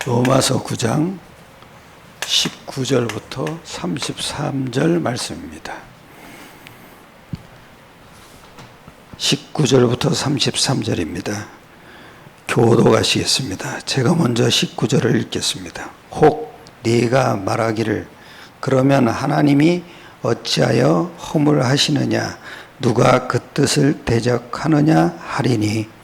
로마서 9장 19절부터 33절 말씀입니다. 19절부터 33절입니다. 교도하시겠습니다. 제가 먼저 19절을 읽겠습니다. 혹 네가 말하기를 그러면 하나님이 어찌하여 허물하시느냐 누가 그 뜻을 대적하느냐 하리니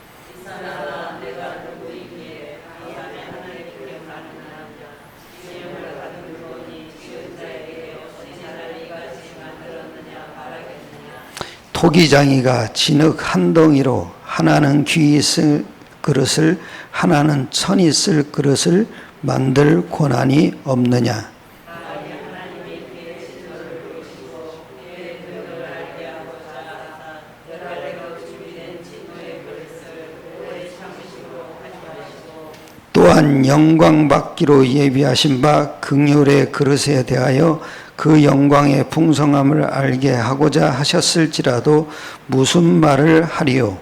토기장이가 진흙 한 덩이로 하나는 귀 있을 그릇을 하나는 천이 쓸 그릇을 만들 권한이 없느냐. 또한 영광 받기로 예비하신 바 긍휼의 그릇에 대하여 그 영광의 풍성함을 알게 하고자 하셨을지라도 무슨 말을 하리요.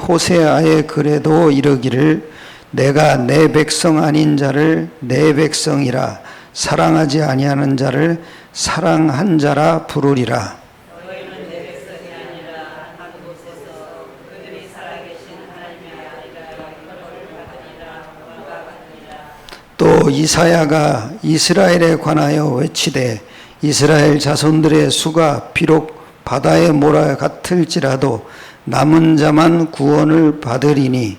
호세아의 글에도 이르기를 내가 내 백성 아닌 자를 내 백성이라 사랑하지 아니하는 자를 사랑한 자라 부르리라. 또 이사야가 이스라엘에 관하여 외치되 이스라엘 자손들의 수가 비록 바다의 모라 같을지라도 남은 자만 구원을 받으리니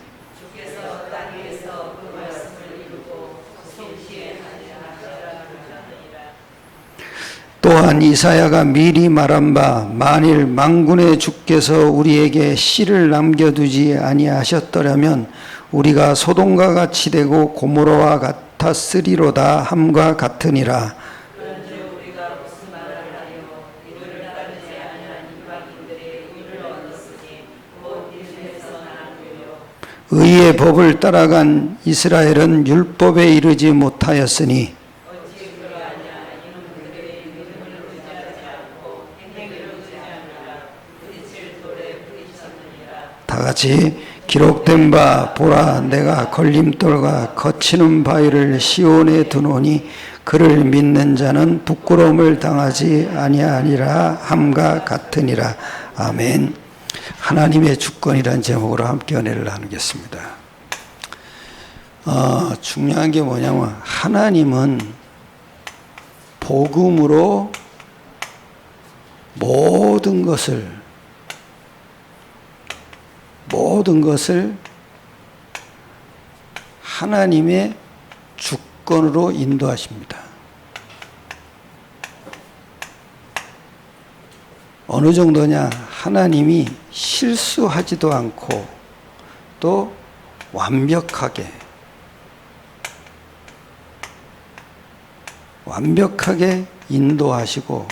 또한 이사야가 미리 말한 바 만일 만군의 주께서 우리에게 씨를 남겨두지 아니하셨더라면 우리가 소돔과 같이 되고 고모라와 같았으리로다 함과 같으니라. 의의 법을 따라간 이스라엘은 율법에 이르지 못하였으니 다 같이 기록된 바 보라 내가 걸림돌과 거치는 바위를 시온에 두노니 그를 믿는 자는 부끄러움을 당하지 아니하리라 함과 같으니라. 아멘. 하나님의 주권이라는 제목으로 함께 은혜를 나누겠습니다. 중요한 게 뭐냐면 하나님은 복음으로 모든 것을 하나님의 주권으로 인도하십니다. 어느 정도냐? 하나님이 실수하지도 않고 또 완벽하게 인도하시고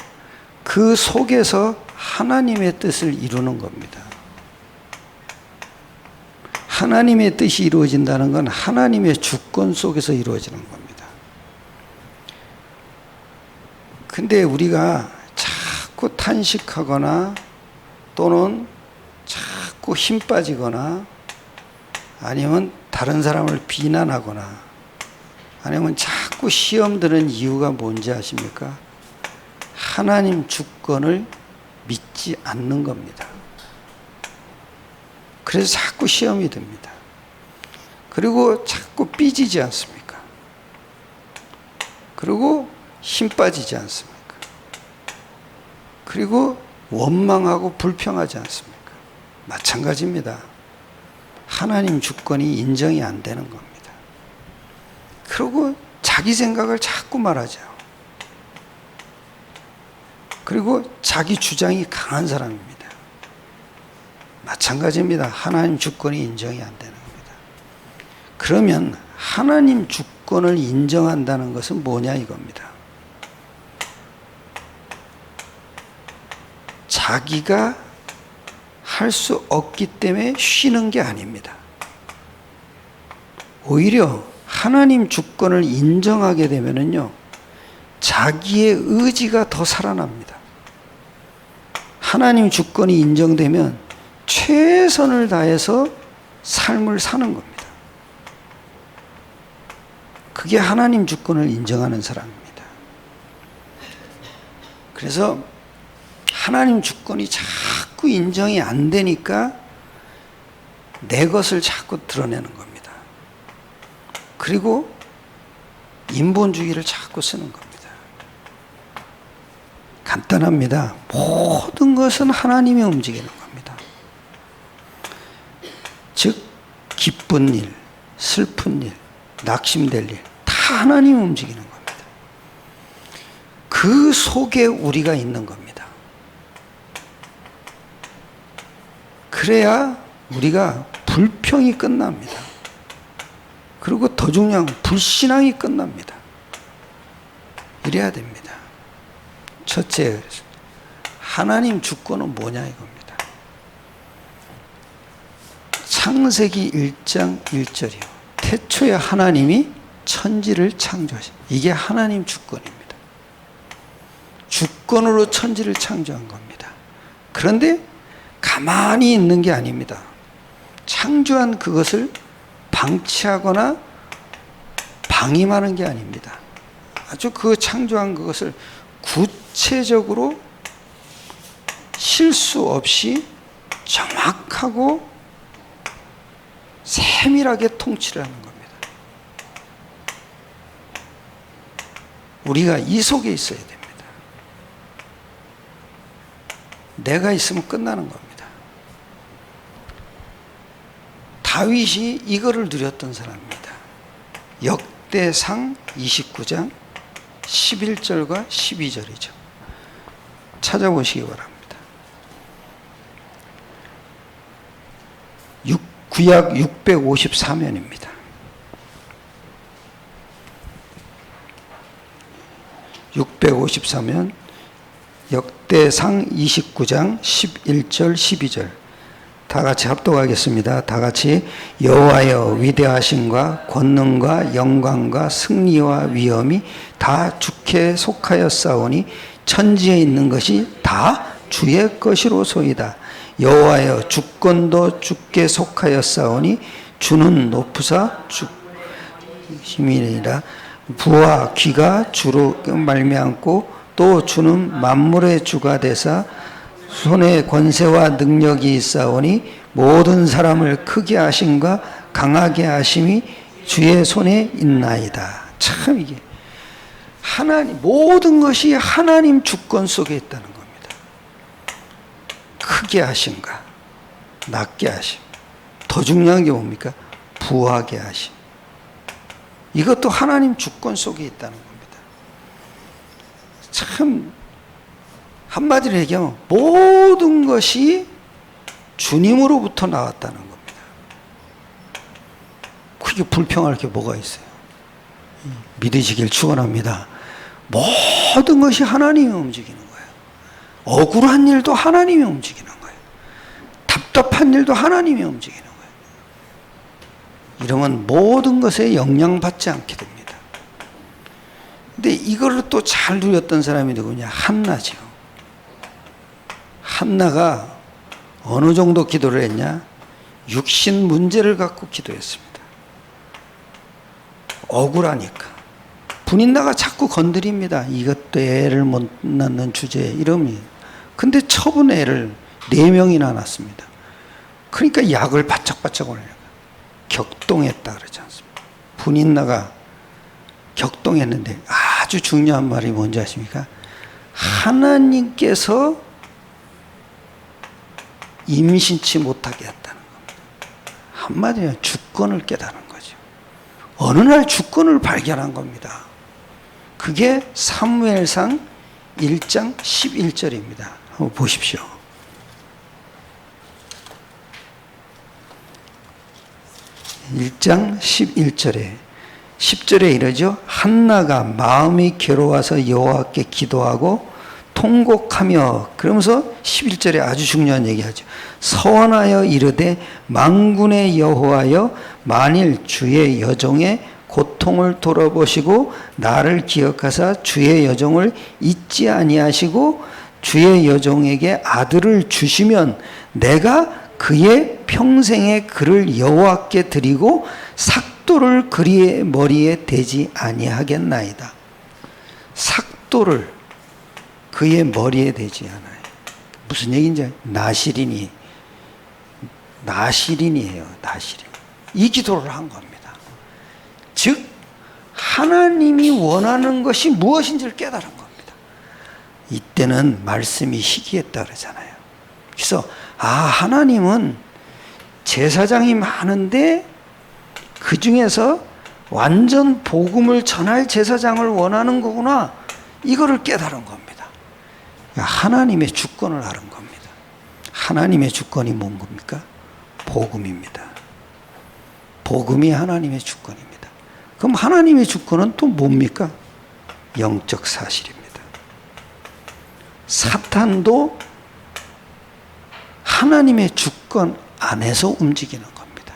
그 속에서 하나님의 뜻을 이루는 겁니다. 하나님의 뜻이 이루어진다는 건 하나님의 주권 속에서 이루어지는 겁니다. 근데 우리가 자꾸 탄식하거나 또는 자꾸 힘 빠지거나 아니면 다른 사람을 비난하거나 아니면 자꾸 시험 드는 이유가 뭔지 아십니까? 하나님 주권을 믿지 않는 겁니다. 그래서 자꾸 시험이 듭니다. 그리고 자꾸 삐지지 않습니까? 그리고 힘 빠지지 않습니까? 그리고 원망하고 불평하지 않습니까? 마찬가지입니다. 하나님 주권이 인정이 안 되는 겁니다. 그리고 자기 생각을 자꾸 말하죠. 그리고 자기 주장이 강한 사람입니다. 마찬가지입니다. 하나님 주권이 인정이 안 되는 겁니다. 그러면 하나님 주권을 인정한다는 것은 뭐냐 이겁니다. 자기가 할 수 없기 때문에 쉬는 게 아닙니다. 오히려 하나님 주권을 인정하게 되면은요, 자기의 의지가 더 살아납니다. 하나님 주권이 인정되면 최선을 다해서 삶을 사는 겁니다. 그게 하나님 주권을 인정하는 사람입니다. 그래서 하나님 주권이 자꾸 인정이 안 되니까 내 것을 자꾸 드러내는 겁니다. 그리고 인본주의를 자꾸 쓰는 겁니다. 간단합니다. 모든 것은 하나님이 움직이는 겁니다. 즉 기쁜 일, 슬픈 일, 낙심될 일 다 하나님이 움직이는 겁니다. 그 속에 우리가 있는 겁니다. 그래야 우리가 불평이 끝납니다. 그리고 더 중요한 불신앙이 끝납니다. 이래야 됩니다. 첫째, 하나님 주권은 뭐냐 이겁니다. 창세기 1장 1절이요. 태초에 하나님이 천지를 창조하신, 이게 하나님 주권입니다. 주권으로 천지를 창조한 겁니다. 그런데 가만히 있는 게 아닙니다. 창조한 그것을 방치하거나 방임하는 게 아닙니다. 아주 그 창조한 그것을 구체적으로 실수 없이 정확하고 세밀하게 통치를 하는 겁니다. 우리가 이 속에 있어야 됩니다. 내가 있으면 끝나는 겁니다. 다윗이 이거를 누렸던 사람입니다. 역대상 29장 11절과 12절이죠. 찾아보시기 바랍니다. 구약 654면입니다. 654면 역대상 29장 11절 12절 다 같이 합독하겠습니다. 다 같이 여호와여 위대하심과 권능과 영광과 승리와 위엄이 다 주께 속하였사오니 천지에 있는 것이 다 주의 것이로소이다. 여호와여 주권도 주께 속하였사오니 주는 높으사 주심이니라. 부와 귀가 주로 말미암고 또 주는 만물의 주가 되사 손에 권세와 능력이 있사오니 모든 사람을 크게 하심과 강하게 하심이 주의 손에 있나이다. 참 이게 하나님, 모든 것이 하나님 주권 속에 있다는 겁니다. 크게 하심과 낮게 하심, 더 중요한 게 뭡니까? 부하게 하심. 이것도 하나님 주권 속에 있다는 겁니다. 참 한마디로 얘기하면 모든 것이 주님으로부터 나왔다는 겁니다. 그게 불평할 게 뭐가 있어요? 믿으시길 축원합니다. 모든 것이 하나님이 움직이는 거예요. 억울한 일도 하나님이 움직이는 거예요. 답답한 일도 하나님이 움직이는 거예요. 이러면 모든 것에 영향받지 않게 됩니다. 근데 이거를 또 잘 누렸던 사람이 누구냐? 한나죠. 한나가 어느 정도 기도를 했냐? 육신 문제를 갖고 기도했습니다. 억울하니까. 분인나가 자꾸 건드립니다. 이것도 애를 못 낳는 주제에 이러면. 근데 처분 애를 4명이나 낳았습니다. 그러니까 약을 바짝바짝 올려요. 격동했다 그러지 않습니까? 분인나가 격동했는데 아주 중요한 말이 뭔지 아십니까? 하나님께서 임신치 못하게 했다는 겁니다. 한마디로 주권을 깨달은 거죠. 어느 날 주권을 발견한 겁니다. 그게 사무엘상 1장 11절입니다. 한번 보십시오. 1장 11절에 10절에 이러죠. 한나가 마음이 괴로워서 여호와께 기도하고 통곡하며, 그러면서 11절에 아주 중요한 얘기하죠. 서원하여 이르되 만군의 여호와여 만일 주의 여종의 고통을 돌아보시고 나를 기억하사 주의 여종을 잊지 아니하시고 주의 여종에게 아들을 주시면 내가 그의 평생의 그를 여호와께 드리고 삭도를 그의 머리에 대지 아니하겠나이다. 삭도를 그의 머리에 대지 않아요. 무슨 얘기인지 나시린이에요. 나시린. 이 기도를 한 겁니다. 즉 하나님이 원하는 것이 무엇인지를 깨달은 겁니다. 이때는 말씀이 희귀했다 그러잖아요. 그래서 하나님은 제사장이 많은데 그 중에서 완전 복음을 전할 제사장을 원하는 거구나. 이거를 깨달은 겁니다. 하나님의 주권을 알은 겁니다. 하나님의 주권이 뭔 겁니까? 복음입니다. 복음이 하나님의 주권입니다. 그럼 하나님의 주권은 또 뭡니까? 영적 사실입니다. 사탄도 하나님의 주권 안에서 움직이는 겁니다.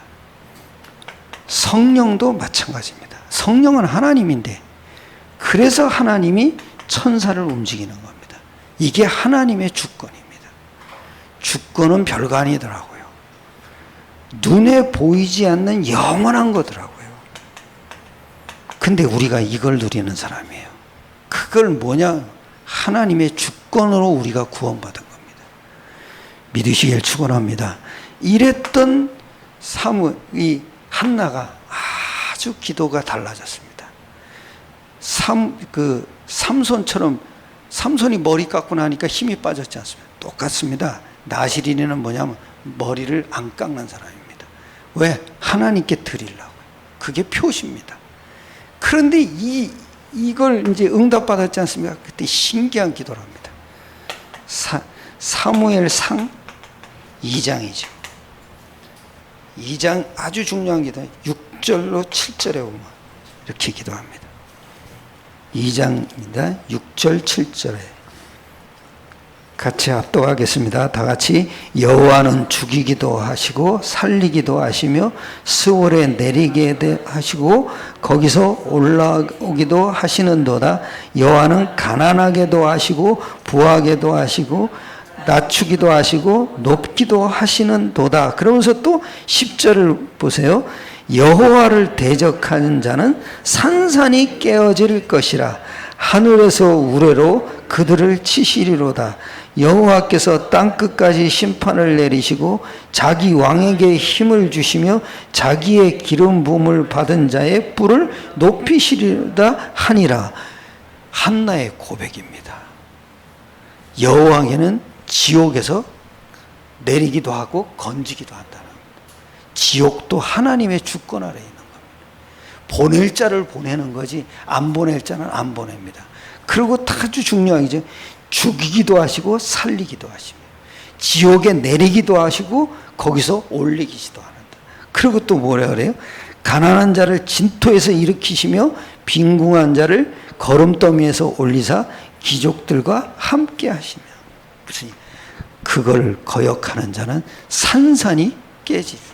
성령도 마찬가지입니다. 성령은 하나님인데 그래서 하나님이 천사를 움직이는 겁니다. 이게 하나님의 주권입니다. 주권은 별거 아니더라고요. 눈에 보이지 않는 영원한 거더라고요. 근데 우리가 이걸 누리는 사람이에요. 그걸 뭐냐? 하나님의 주권으로 우리가 구원받은 겁니다. 믿으시길 축원합니다. 이랬던 이 한나가 아주 기도가 달라졌습니다. 삼손처럼 삼손이 머리 깎고 나니까 힘이 빠졌지 않습니까? 똑같습니다. 나시린이는 뭐냐면 머리를 안 깎는 사람입니다. 왜? 하나님께 드리려고. 그게 표시입니다. 그런데 이걸 이제 응답받았지 않습니까? 그때 신기한 기도를 합니다. 사무엘상 2장이죠. 2장 아주 중요한 기도. 6절로 7절에 보면 이렇게 기도합니다. 2장입니다. 6절 7절에 같이 합독하겠습니다. 다 같이. 여호와는 죽이기도 하시고 살리기도 하시며 스월에 내리게 하시고 거기서 올라오기도 하시는도다. 여호와는 가난하게도 하시고 부하게도 하시고 낮추기도 하시고 높기도 하시는도다. 그러면서 또 10절을 보세요. 여호와를 대적하는 자는 산산이 깨어질 것이라. 하늘에서 우레로 그들을 치시리로다. 여호와께서 땅끝까지 심판을 내리시고 자기 왕에게 힘을 주시며 자기의 기름 부음을 받은 자의 뿔을 높이시리로다 하니라. 한나의 고백입니다. 여호와에게는 지옥에서 내리기도 하고 건지기도 한다는 겁니다. 지옥도 하나님의 주권 아래에 있는 겁니다. 보낼 자를 보내는 거지 안 보낼 자는 안 보냅니다. 그리고 아주 중요한 게 죽이기도 하시고 살리기도 하시며 지옥에 내리기도 하시고 거기서 올리기도 한다. 그리고 또 뭐라 그래요? 가난한 자를 진토에서 일으키시며 빈궁한 자를 거름더미에서 올리사 귀족들과 함께 하시며. 무슨 그걸 거역하는 자는 산산이 깨지리로다.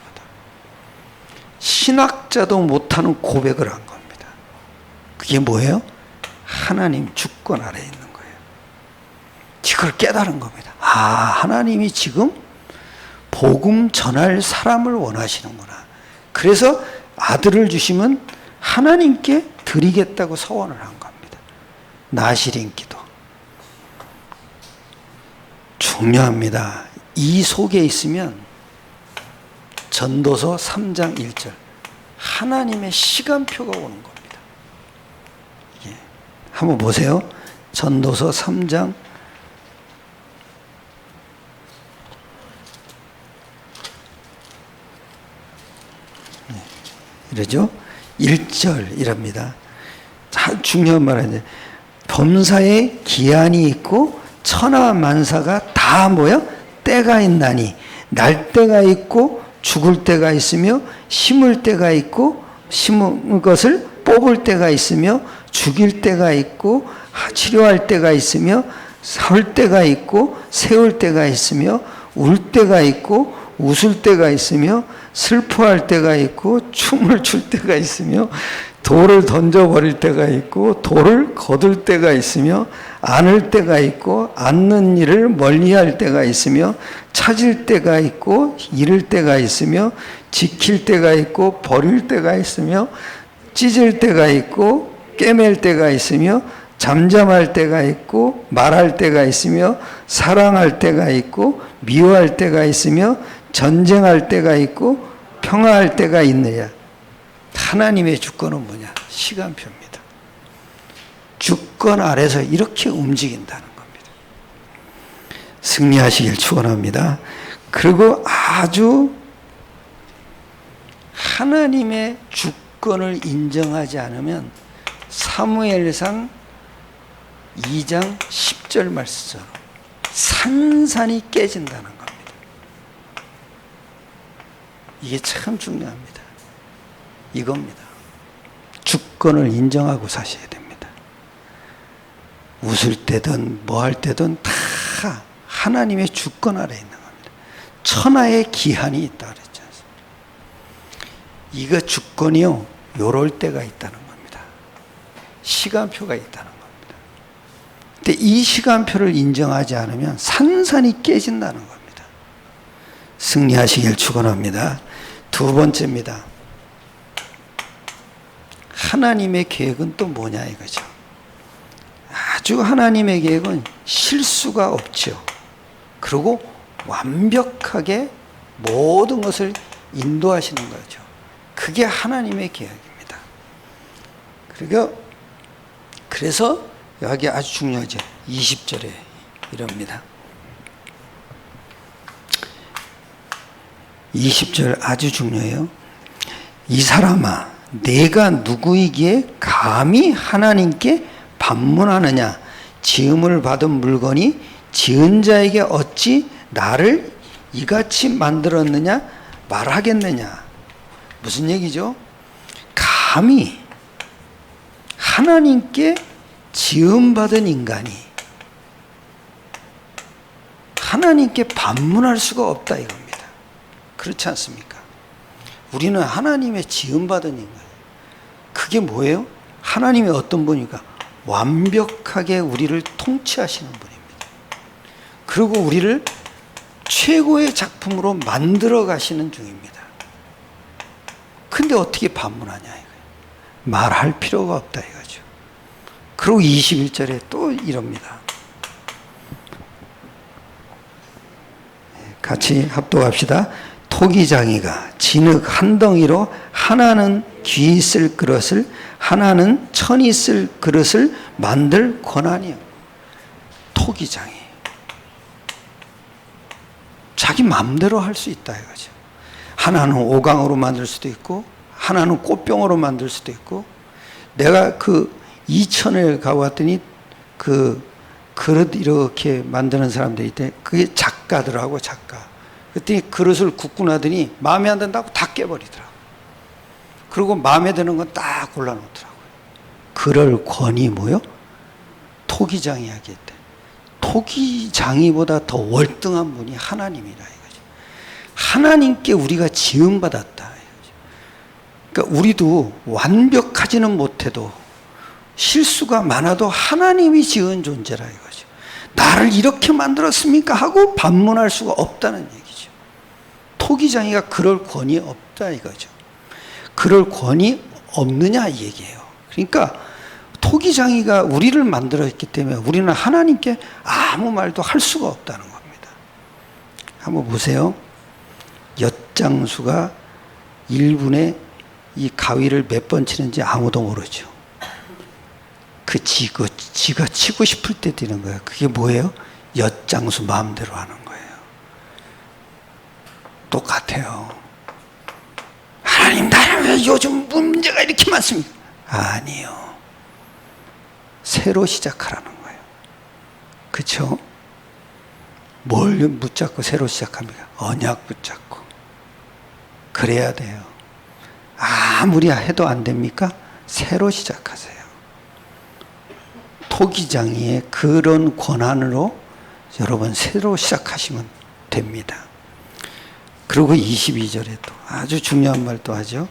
신학자도 못하는 고백을 한 겁니다. 그게 뭐예요? 하나님 주권 아래에 있는 거예요. 이걸 깨달은 겁니다. 하나님이 지금 복음 전할 사람을 원하시는구나. 그래서 아들을 주시면 하나님께 드리겠다고 서원을 한 겁니다. 나시린 기도. 중요합니다. 이 속에 있으면 전도서 3장 1절 하나님의 시간표가 오는 겁니다. 한번 보세요. 전도서 3장 이러죠. 1절 이랍니다. 참 중요한 말인데 범사에 기한이 있고 천하 만사가 다 뭐야? 때가 있나니 날 때가 있고 죽을 때가 있으며 심을 때가 있고 심은 것을 뽑을 때가 있으며 죽일 때가 있고 치료할 때가 있으며 설 때가 있고 세울 때가 있으며 울 때가 있고 웃을 때가 있으며 슬퍼할 때가 있고 춤을 출 때가 있으며 돌을 던져버릴 때가 있고 돌을 거둘 때가 있으며 안을 때가 있고 않는 일을 멀리할 때가 있으며 찾을 때가 있고 잃을 때가 있으며 지킬 때가 있고 버릴 때가 있으며 찢을 때가 있고 꿰맬 때가 있으며 잠잠할 때가 있고 말할 때가 있으며 사랑할 때가 있고 미워할 때가 있으며 전쟁할 때가 있고 평화할 때가 있느냐. 하나님의 주권은 뭐냐? 시간표입니다. 주권 아래서 이렇게 움직인다는 겁니다. 승리하시길 축원합니다. 그리고 아주 하나님의 주권을 인정하지 않으면 사무엘상 2장 10절 말씀처럼 산산이 깨진다는 겁니다. 이게 참 중요합니다. 이겁니다. 주권을 인정하고 사셔야 됩니다. 웃을 때든 뭐 할 때든 다 하나님의 주권 아래 있는 겁니다. 천하의 기한이 있다 그랬지 않습니까? 이거 주권이요, 요럴 때가 있다는 겁니다. 시간표가 있다는 겁니다. 근데 이 시간표를 인정하지 않으면 산산이 깨진다는 겁니다. 승리하시길 축원합니다. 두 번째입니다. 하나님의 계획은 또 뭐냐 이거죠. 아주 하나님의 계획은 실수가 없죠. 그리고 완벽하게 모든 것을 인도하시는 거죠. 그게 하나님의 계획입니다. 그래서 여기 아주 중요하죠. 20절에 이럽니다. 20절 아주 중요해요. 이 사람아, 내가 누구이기에 감히 하나님께 반문하느냐? 지음을 받은 물건이 지은 자에게 어찌 나를 이같이 만들었느냐 말하겠느냐? 무슨 얘기죠? 감히 하나님께 지음받은 인간이 하나님께 반문할 수가 없다 이겁니다. 그렇지 않습니까? 우리는 하나님의 지음받은 인간. 그게 뭐예요? 하나님의 어떤 분이니까 완벽하게 우리를 통치하시는 분입니다. 그리고 우리를 최고의 작품으로 만들어 가시는 중입니다. 근데 어떻게 반문하냐 이거예요. 말할 필요가 없다 이거죠. 그리고 21절에 또 이럽니다. 같이 합독합시다. 토기장이가 진흙 한 덩이로 하나는 귀 쓸 그릇을 하나는 천이 쓸 그릇을 만들 권한이요. 토기장이 자기 마음대로 할 수 있다 이거죠. 하나는 오강으로 만들 수도 있고 하나는 꽃병으로 만들 수도 있고. 내가 그 이천에 가봤더니 그 그릇 이렇게 만드는 사람들이 있대. 그게 작가들하고 작가. 그랬더니 그릇을 굽고 나더니 마음에 안 든다고 다 깨버리더라고. 그리고 마음에 드는 건 딱 골라놓더라고요. 그럴 권위 뭐요? 토기장이 하겠대. 토기장이보다 더 월등한 분이 하나님이라 이거죠. 하나님께 우리가 지음받았다 이거죠. 그러니까 우리도 완벽하지는 못해도 실수가 많아도 하나님이 지은 존재라 이거죠. 나를 이렇게 만들었습니까? 하고 반문할 수가 없다는 얘기죠. 토기장이가 그럴 권위 없다 이거죠. 그럴 권위 없느냐 이 얘기예요. 그러니까 토기장이가 우리를 만들었기 때문에 우리는 하나님께 아무 말도 할 수가 없다는 겁니다. 한번 보세요. 엿장수가 1분에 이 가위를 몇 번 치는지 아무도 모르죠. 지가 치고 싶을 때 뛰는 거예요. 그게 뭐예요? 엿장수 마음대로 하는 거예요. 똑같아요. 하나님, 나는 왜 요즘 문제가 이렇게 많습니까? 아니요. 새로 시작하라는 거예요. 그렇죠? 뭘 붙잡고 새로 시작합니까? 언약 붙잡고. 그래야 돼요. 아무리 해도 안 됩니까? 새로 시작하세요. 토기장이의 그런 권한으로 여러분 새로 시작하시면 됩니다. 그리고 22절에 또 아주 중요한 말도 하죠.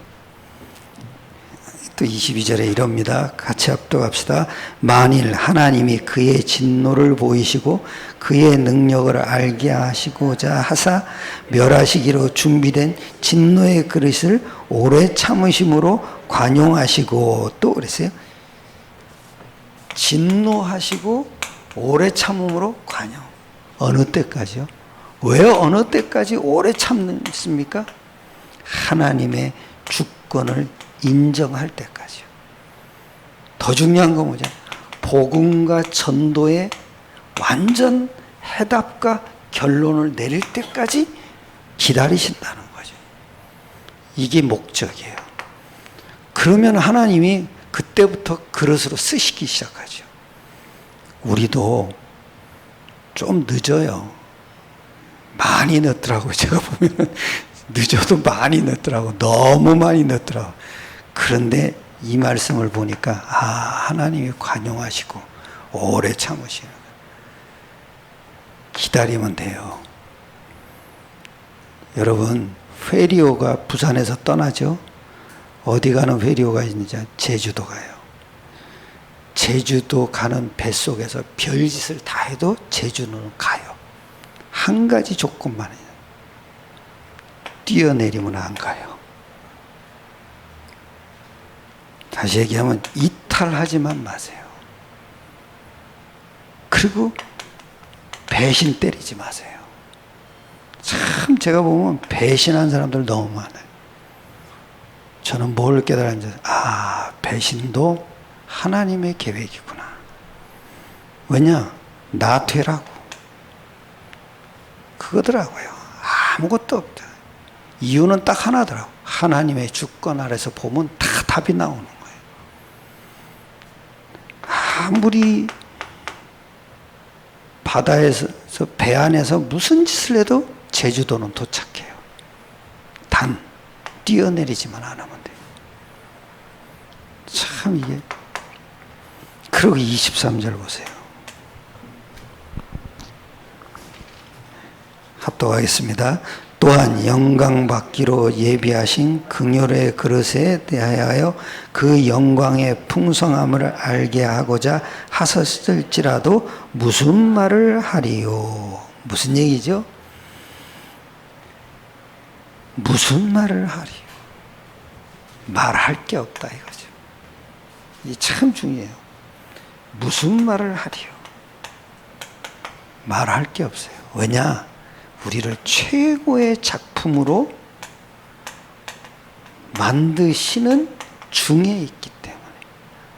또 22절에 이럽니다. 같이 합독합시다. 만일 하나님이 그의 진노를 보이시고 그의 능력을 알게 하시고자 하사 멸하시기로 준비된 진노의 그릇을 오래 참으심으로 관용하시고, 또 그랬어요. 진노하시고 오래 참음으로 관용. 어느 때까지요? 왜 어느 때까지 오래 참습니까? 하나님의 주권을 인정할 때까지요. 더 중요한 건 뭐죠? 복음과 전도의 완전 해답과 결론을 내릴 때까지 기다리신다는 거죠. 이게 목적이에요. 그러면 하나님이 그때부터 그릇으로 쓰시기 시작하죠. 우리도 좀 늦어요. 많이 늦더라고요. 제가 보면 늦어도 많이 늦더라고. 너무 많이 늦더라고. 그런데 이 말씀을 보니까 하나님이 관용하시고 오래 참으시는 거예요. 기다리면 돼요. 여러분, 페리오가 부산에서 떠나죠. 어디 가는 페리오가 있는지 제주도 가요. 제주도 가는 뱃속에서 별짓을 다 해도 제주는 가요. 한 가지 조건만 해요. 뛰어내리면 안 가요. 다시 얘기하면 이탈하지만 마세요. 그리고 배신 때리지 마세요. 참 제가 보면 배신한 사람들 너무 많아요. 저는 뭘 깨달았는지, 배신도 하나님의 계획이구나. 왜냐? 나 되라고. 그거더라고요. 아무것도 없다. 이유는 딱 하나더라고. 하나님의 주권 아래서 보면 다 답이 나오는 거예요. 아무리 바다에서 배 안에서 무슨 짓을 해도 제주도는 도착해요. 단 뛰어내리지만 않으면 돼요. 참 이게. 그리고 23절 보세요. 합독하겠습니다. 또한 영광 받기로 예비하신 긍휼의 그릇에 대하여 그 영광의 풍성함을 알게 하고자 하셨을지라도 무슨 말을 하리요? 무슨 얘기죠? 무슨 말을 하리요? 말할 게 없다 이거죠. 이게 참 중요해요. 무슨 말을 하리요? 말할 게 없어요. 왜냐? 우리를 최고의 작품으로 만드시는 중에 있기 때문에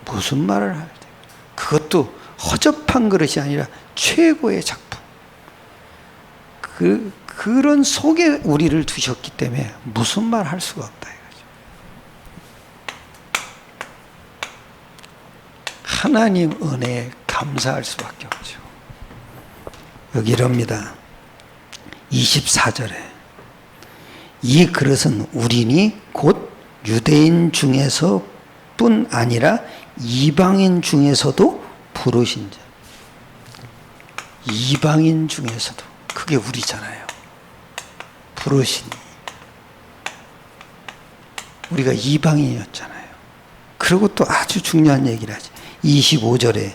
무슨 말을 할 때, 그것도 허접한 그릇이 아니라 최고의 작품. 그런 속에 우리를 두셨기 때문에 무슨 말 할 수가 없다 이거죠. 하나님 은혜에 감사할 수밖에 없죠. 여기 이럽니다. 24절에 이 그릇은 우리니 곧 유대인 중에서 뿐 아니라 이방인 중에서도 부르신 자. 이방인 중에서도, 그게 우리잖아요. 부르시니. 우리가 이방인이었잖아요. 그리고 또 아주 중요한 얘기를 하지. 25절에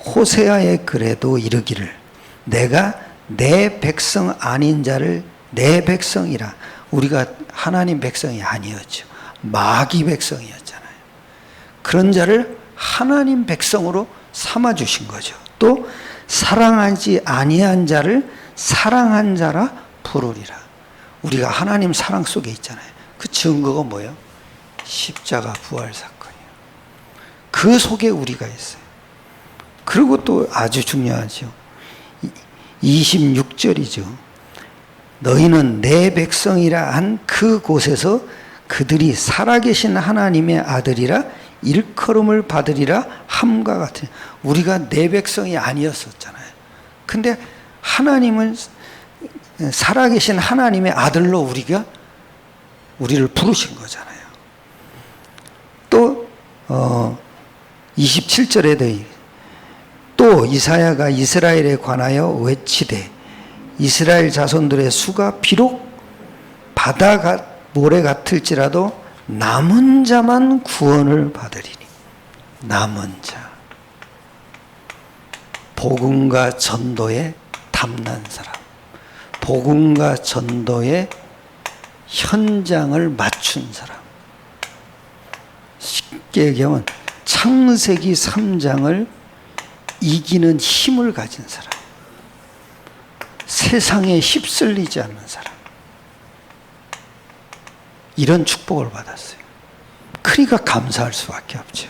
호세아의 글에도 이르기를 내가 내 백성 아닌 자를 내 백성이라. 우리가 하나님 백성이 아니었죠. 마귀 백성이었잖아요. 그런 자를 하나님 백성으로 삼아 주신 거죠. 또 사랑하지 아니한 자를 사랑한 자라 부르리라. 우리가 하나님 사랑 속에 있잖아요. 그 증거가 뭐예요? 십자가 부활 사건이에요. 그 속에 우리가 있어요. 그리고 또 아주 중요하죠. 26절이죠. 너희는 내 백성이라 한 그곳에서 그들이 살아계신 하나님의 아들이라 일컬음을 받으리라 함과 같은. 우리가 내 백성이 아니었었잖아요. 근데 하나님은 살아계신 하나님의 아들로 우리를 부르신 거잖아요. 또 27절에도 또 이사야가 이스라엘에 관하여 외치되 이스라엘 자손들의 수가 비록 바다 모래 같을지라도 남은 자만 구원을 받으리니. 남은 자. 복음과 전도에 탐난 사람. 복음과 전도의 현장을 맞춘 사람. 쉽게 얘기하면 창세기 3장을 이기는 힘을 가진 사람. 세상에 휩쓸리지 않는 사람. 이런 축복을 받았어요. 그러니까 감사할 수밖에 없죠.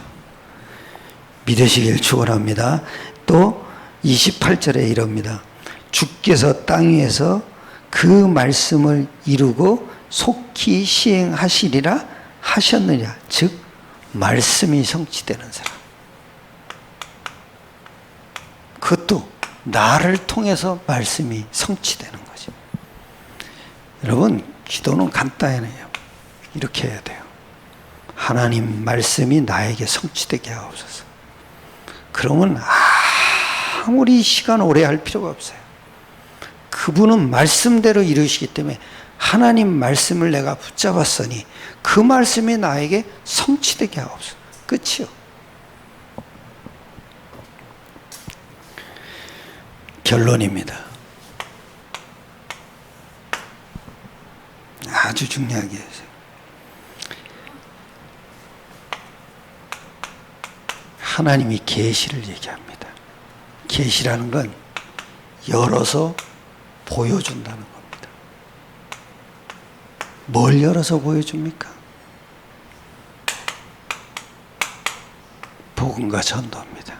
믿으시길 축원합니다. 또 28절에 이럽니다. 주께서 땅 위에서 그 말씀을 이루고 속히 시행하시리라 하셨느냐. 즉 말씀이 성취되는 사람. 그것도 나를 통해서 말씀이 성취되는 거죠. 여러분, 기도는 간단해요. 이렇게 해야 돼요. 하나님 말씀이 나에게 성취되게 하옵소서. 그러면 아무리 시간 오래 할 필요가 없어요. 그분은 말씀대로 이루시기 때문에 하나님 말씀을 내가 붙잡았으니 그 말씀이 나에게 성취되게 하옵소서. 끝이요. 결론입니다. 아주 중요하게 해서 하나님이 계시를 얘기합니다. 계시라는 건 열어서 보여준다는 겁니다. 뭘 열어서 보여줍니까? 복음과 전도입니다.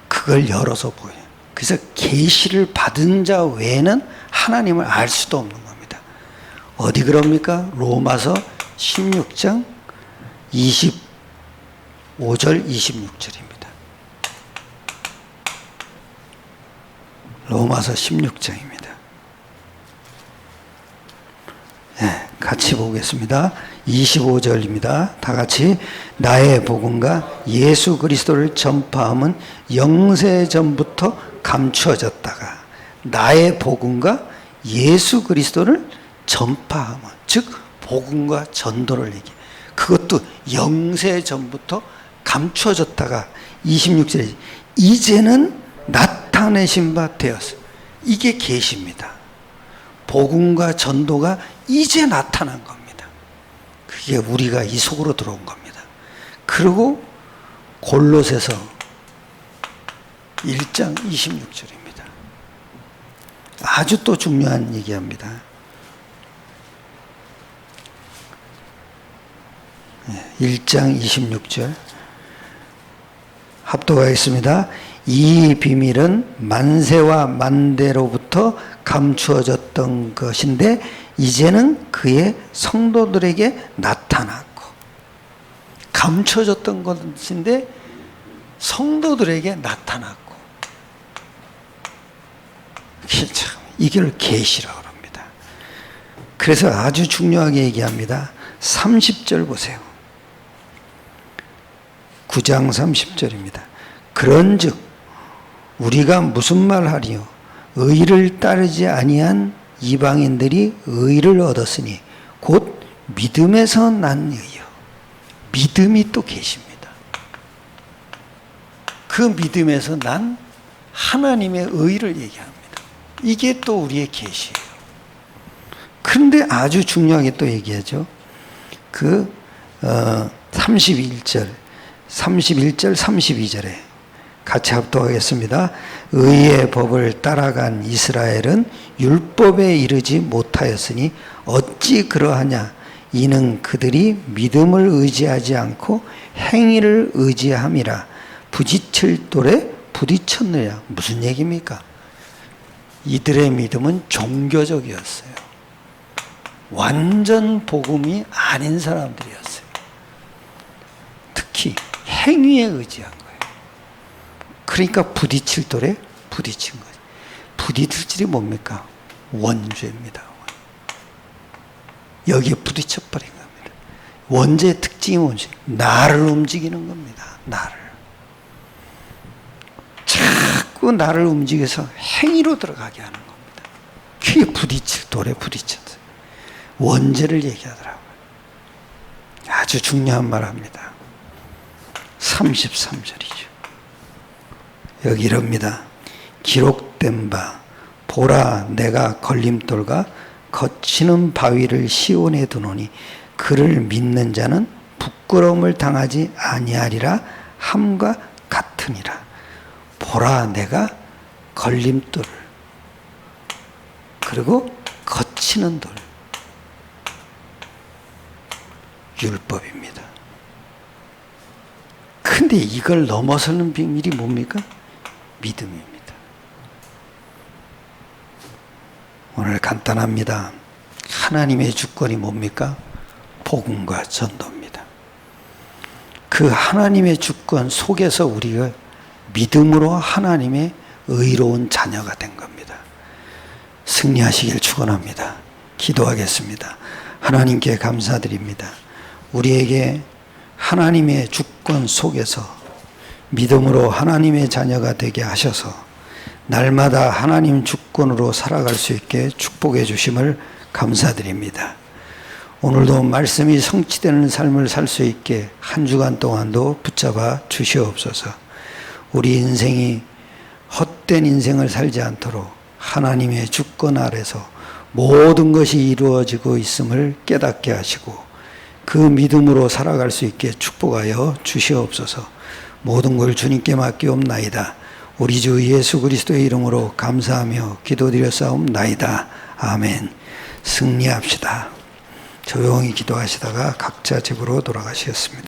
그걸 열어서 보여요. 그래서 계시를 받은 자 외에는 하나님을 알 수도 없는 겁니다. 어디 그럽니까? 로마서 16장 25절 26절입니다. 로마서 16장입니다. 네, 같이 보겠습니다. 25절입니다. 다 같이. 나의 복음과 예수 그리스도를 전파함은 영세전부터 감추어졌다가 나의 복음과 예수 그리스도를 전파함은, 즉 복음과 전도를 얘기해. 그것도 영세전부터 감추어졌다가 26절에 이제는 나타내신 바 되었어. 이게 계시입니다. 복음과 전도가 이제 나타난 겁니다. 그게 우리가 이 속으로 들어온 겁니다. 그리고 골로새서 1장 26절입니다. 아주 또 중요한 얘기합니다. 1장 26절 합독하겠습니다. 이 비밀은 만세와 만대로부터 감추어졌던 것인데 이제는 그의 성도들에게 나타났고, 감춰졌던 것인데 성도들에게 나타났고, 이걸 계시라고 합니다. 그래서 아주 중요하게 얘기합니다. 30절 보세요. 9장 30절입니다. 그런즉 우리가 무슨 말하리요? 의를 따르지 아니한 이방인들이 의를 얻었으니 곧 믿음에서 난 의요. 믿음이 또 계십니다. 그 믿음에서 난 하나님의 의를 얘기합니다. 이게 또 우리의 계시예요. 그런데 아주 중요하게 또 얘기하죠. 31절 32절에 같이 합독하겠습니다. 의의 법을 따라간 이스라엘은 율법에 이르지 못하였으니 어찌 그러하냐? 이는 그들이 믿음을 의지하지 않고 행위를 의지함이라. 부딪힐 돌에 부딪혔느냐? 무슨 얘기입니까? 이들의 믿음은 종교적이었어요. 완전 복음이 아닌 사람들이었어요. 특히 행위에 의지한 거예요. 그러니까 부딪힐 돌에 부딪힌 거죠. 부딪힐 일이 뭡니까? 원죄입니다. 여기에 부딪혀버린 겁니다. 원죄의 특징이 뭔지, 나를 움직이는 겁니다. 나를. 자꾸 나를 움직여서 행위로 들어가게 하는 겁니다. 그게 부딪힐 돌에 부딪혔어요. 원죄를 얘기하더라고요. 아주 중요한 말 합니다. 33절이죠. 여기 이럽니다. 기록된 바 보라 내가 걸림돌과 거치는 바위를 시온에 두노니 그를 믿는 자는 부끄러움을 당하지 아니하리라 함과 같으니라. 보라 내가 걸림돌 그리고 거치는 돌 율법입니다. 근데 이걸 넘어서는 비밀이 뭡니까? 믿음입니다. 오늘 간단합니다. 하나님의 주권이 뭡니까? 복음과 전도입니다. 그 하나님의 주권 속에서 우리가 믿음으로 하나님의 의로운 자녀가 된 겁니다. 승리하시길 축원합니다. 기도하겠습니다. 하나님께 감사드립니다. 우리에게 하나님의 주권 속에서 믿음으로 하나님의 자녀가 되게 하셔서 날마다 하나님 주권으로 살아갈 수 있게 축복해 주심을 감사드립니다. 오늘도 말씀이 성취되는 삶을 살 수 있게 한 주간 동안도 붙잡아 주시옵소서. 우리 인생이 헛된 인생을 살지 않도록 하나님의 주권 아래서 모든 것이 이루어지고 있음을 깨닫게 하시고 그 믿음으로 살아갈 수 있게 축복하여 주시옵소서. 모든 걸 주님께 맡기옵나이다. 우리 주 예수 그리스도의 이름으로 감사하며 기도드렸사옵나이다. 아멘. 승리합시다. 조용히 기도하시다가 각자 집으로 돌아가시겠습니다.